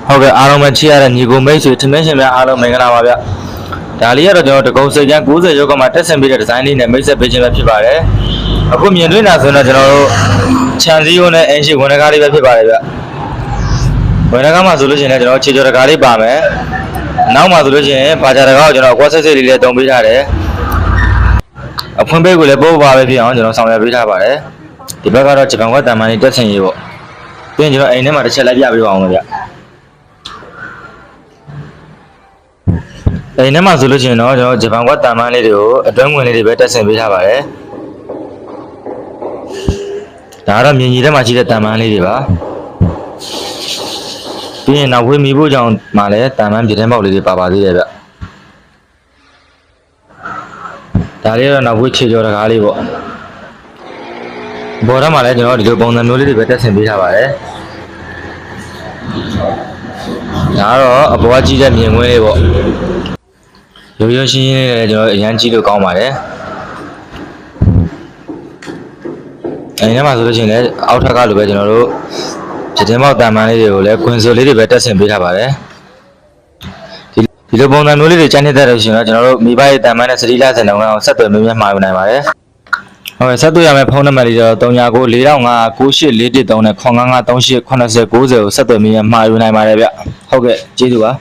ဟုတ်ကဲ့အားလုံးပဲချစ်ရတဲ့ညီကိုမိတ်ဆွေထမင်းရှင်များအားလုံးမင်္ဂလာပါဗျဒါလေးကတော့ကျွန်တော်တကုံစိတ်ချမ်း90ရောက်ကမှတက်ဆင်ပေးတဲ့ဒီဇိုင်းလေးနဲ့မိတ်ဆက်ပေးခြင်းပဲဖြစ်ပါတယ်အခုမြင်တွေ့လာဆိုတော့ကျွန်တော်တို့ခြံစည်းရိုးနဲ့အင်ရှိဝန်ကားလေးပဲဖြစ်ပါတယ်ဗျဝန်ကားမှာဆိုလို့ရှိရင်လည်းကျွန်တော်ခြေကြော်တကားလေးပါမယ်နောက်မှာဆိုလို့ရှိရင်ဘာသာတကားကိုကျွန်တော်အကွက်စိတ်စိတ်လေးလည်းတုံပေးထားတယ်အဖွင့်ပေးကိုလည်းပို့ပါပဲဖြစ်အောင်ကျွန်တော်ဆောင်ရွက်ပေးထားပါတယ်ဒီဘက်ကတော့ဂျပန်ကွက်တန်မန်လေးတက်ဆင်ရေးပေါ့ပြီးရင်ကျွန်တော်အိမ်ထဲမှာတစ်ချက်လိုက်ပြပေးပါအောင်လို့ဗျအိမ်ထဲမှာဆိုလို့ရှိရင်တော့ကျွန်တော်ဂျပန်ကွက်တန်မန်လေးတွေကိုအတွင်းဝင်လေးတွေပဲတက်ဆင်ပေးထားပါတယ်ဒါကတော့မြင်ကြီးထဲမှာရှိတဲ့တန်မန်လေးတွေပါပြီးရင်နောက်ဝေးမိဖို့ကြောင့်မှလည်းတန်မန်ပြတင်းပေါက်လေးတွေပါပါသေးတယ်ဗျဒါလေးတော့နောက်ဝေးခြေကြော်တကားလေးပေါ့ဘော်ထဲမှာလည်းကျွန်တော်ဒီလိုပုံစံမျိုးလေးတွေပဲတက်ဆင်ပေးထားပါတယ်ဒါကတော့အပေါ်ကကြည့်တဲ့မြင်ကွင်းလေးပေါ့ရိုးရိုးရှင်းရှင်းလေးလည်းကျွန်တော်အရန်ကြည့်လို့ကောင်းပါတယ်အဲဒီထဲမှာဆိုလို့ရှိရင်လည်းအောက်ထပ်ကလိုပဲကျွန်တော်တို့ပြတင်းပေါက်တန်မန်လေးတွေကိုလည်းခွင်ဆိုလေးတွေပဲတက်ဆင်ပေးထားပါတယ်ဒီလိုပုံစံမျိုးလေးတွေကျန်နေတဲ့လို့ရှိရင်တော့ကျွန်တော်တို့မိဘရဲ့တန်မန်နဲ့စတိလဆန်တော်အောင်ဆက်သွယ်မြင်မှာယူနိုင်ပါတယ်ဟုတ်ကဲ့ဆက်သွယ်ရမယ့်ဖုန်းနံပါတ်လေးတော့39 45 98 413နဲ့ 955 38 80 90ကိုဆက်သွယ်မြင်မှာယူနိုင်ပါတယ်ဗျဟုတ်ကဲ့ကျေးဇူးပါ